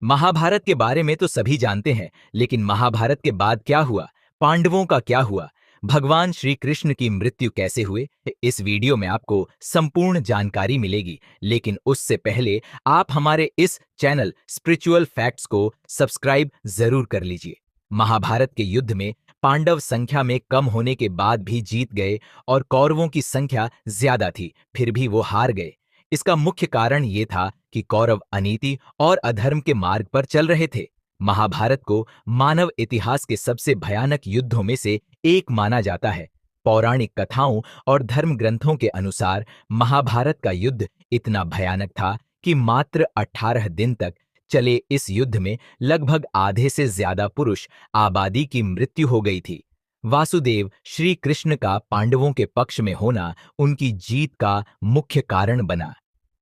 महाभारत के बारे में तो सभी जानते हैं, लेकिन महाभारत के बाद क्या हुआ? पांडवों का क्या हुआ? भगवान श्री कृष्ण की मृत्यु कैसे हुए? इस वीडियो में आपको संपूर्ण जानकारी मिलेगी, लेकिन उससे पहले आप हमारे इस चैनल स्पिरिचुअल फैक्ट्स को सब्सक्राइब जरूर कर लीजिए। महाभारत के युद्ध में पांडव संख्या में कम होने के बाद भी जीत गए और कौरवों की संख्या ज्यादा थी, फिर भी वो हार गए। इसका मुख्य कारण ये था कि कौरव अनीति और अधर्म के मार्ग पर चल रहे थे। महाभारत को मानव इतिहास के सबसे भयानक युद्धों में से एक माना जाता है। पौराणिक कथाओं और धर्म ग्रंथों के अनुसार महाभारत का युद्ध इतना भयानक था कि मात्र 18 दिन तक चले इस युद्ध में लगभग आधे से ज्यादा पुरुष आबादी की मृत्यु हो गई थी। वासुदेव श्री कृष्ण का पांडवों के पक्ष में होना उनकी जीत का मुख्य कारण बना।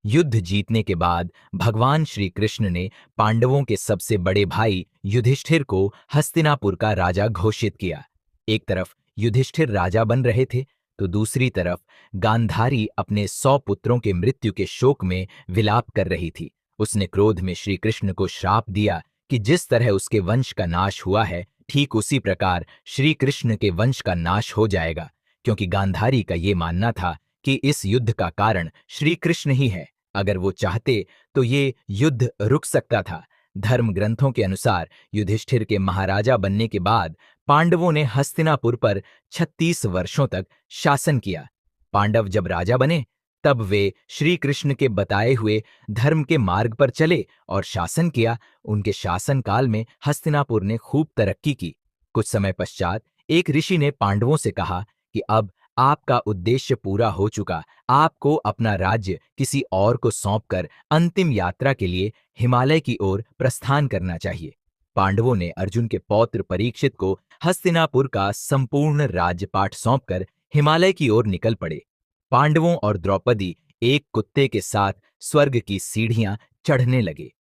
युद्ध जीतने के बाद भगवान श्री कृष्ण ने पांडवों के सबसे बड़े भाई युधिष्ठिर को हस्तिनापुर का राजा घोषित किया। एक तरफ युधिष्ठिर राजा बन रहे थे, तो दूसरी तरफ गांधारी अपने 100 पुत्रों के मृत्यु के शोक में विलाप कर रही थी। उसने क्रोध में श्री कृष्ण को श्राप दिया कि जिस तरह उसके वंश का नाश हुआ है, ठीक उसी प्रकार श्री कृष्ण के वंश का नाश हो जाएगा, क्योंकि गांधारी का ये मानना था कि इस युद्ध का कारण श्री कृष्ण ही है। अगर वो चाहते तो ये युद्ध रुक सकता था। धर्म ग्रंथों के अनुसार युधिष्ठिर के महाराजा बनने के बाद पांडवों ने हस्तिनापुर पर 36 वर्षों तक शासन किया। पांडव जब राजा बने तब वे श्री कृष्ण के बताए हुए धर्म के मार्ग पर चले और शासन किया। उनके शासनकाल में हस्तिनापुर ने खूब तरक्की की। कुछ समय पश्चात एक ऋषि ने पांडवों से कहा कि अब आपका उद्देश्य पूरा हो चुका, आपको अपना राज्य किसी और को सौंपकर अंतिम यात्रा के लिए हिमालय की ओर प्रस्थान करना चाहिए। पांडवों ने अर्जुन के पौत्र परीक्षित को हस्तिनापुर का संपूर्ण राज्यपाठ सौंपकर हिमालय की ओर निकल पड़े। पांडवों और द्रौपदी एक कुत्ते के साथ स्वर्ग की सीढ़ियां चढ़ने लगे।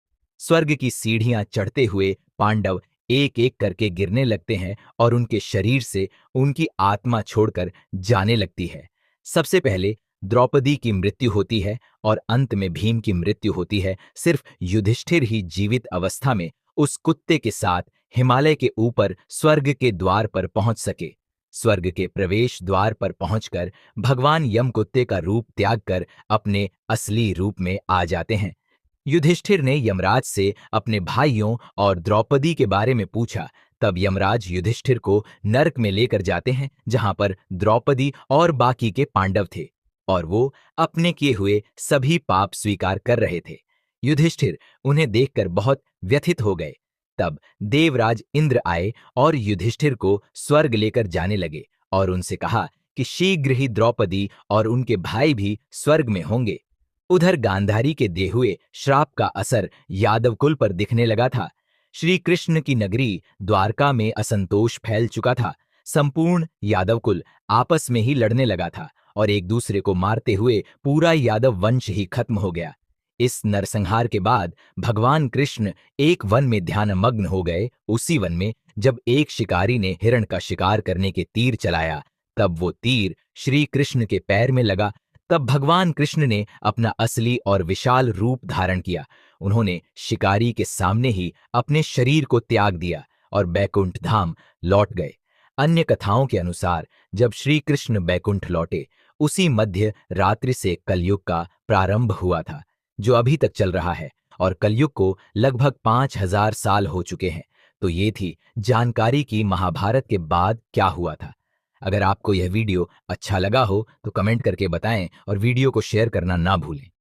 स्वर्ग की सीढ़ियां चढ़ते हुए पांडव एक एक करके गिरने लगते हैं और उनके शरीर से उनकी आत्मा छोड़कर जाने लगती है। सबसे पहले द्रौपदी की मृत्यु होती है और अंत में भीम की मृत्यु होती है। सिर्फ युधिष्ठिर ही जीवित अवस्था में उस कुत्ते के साथ हिमालय के ऊपर स्वर्ग के द्वार पर पहुंच सके। स्वर्ग के प्रवेश द्वार पर पहुंचकर भगवान यम कुत्ते का रूप त्याग कर अपने असली रूप में आ जाते हैं। युधिष्ठिर ने यमराज से अपने भाइयों और द्रौपदी के बारे में पूछा। तब यमराज युधिष्ठिर को नरक में लेकर जाते हैं, जहां पर द्रौपदी और बाकी के पांडव थे और वो अपने किए हुए सभी पाप स्वीकार कर रहे थे। युधिष्ठिर उन्हें देखकर बहुत व्यथित हो गए। तब देवराज इंद्र आए और युधिष्ठिर को स्वर्ग लेकर जाने लगे और उनसे कहा कि शीघ्र ही द्रौपदी और उनके भाई भी स्वर्ग में होंगे। उधर गांधारी के दे हुए श्राप का असर यादव कुल पर दिखने लगा था। श्री कृष्ण की नगरी द्वारका में असंतोष फैल चुका था। संपूर्ण यादव कुल आपस में ही लड़ने लगा था और एक दूसरे को मारते हुए पूरा यादव वंश ही खत्म हो गया। इस नरसंहार के बाद भगवान कृष्ण एक वन में ध्यानमग्न हो गए। उसी वन में जब एक शिकारी ने हिरण का शिकार करने के तीर चलाया, तब वो तीर श्री कृष्ण के पैर में लगा। तब भगवान कृष्ण ने अपना असली और विशाल रूप धारण किया। उन्होंने शिकारी के सामने ही अपने शरीर को त्याग दिया और बैकुंठ धाम लौट गए। अन्य कथाओं के अनुसार जब श्री कृष्ण बैकुंठ लौटे, उसी मध्य रात्रि से कलयुग का प्रारंभ हुआ था, जो अभी तक चल रहा है और कलयुग को लगभग 5000 साल हो चुके हैं। तो ये थी जानकारी कि महाभारत के बाद क्या हुआ था। अगर आपको यह वीडियो अच्छा लगा हो तो कमेंट करके बताएं और वीडियो को शेयर करना ना भूलें।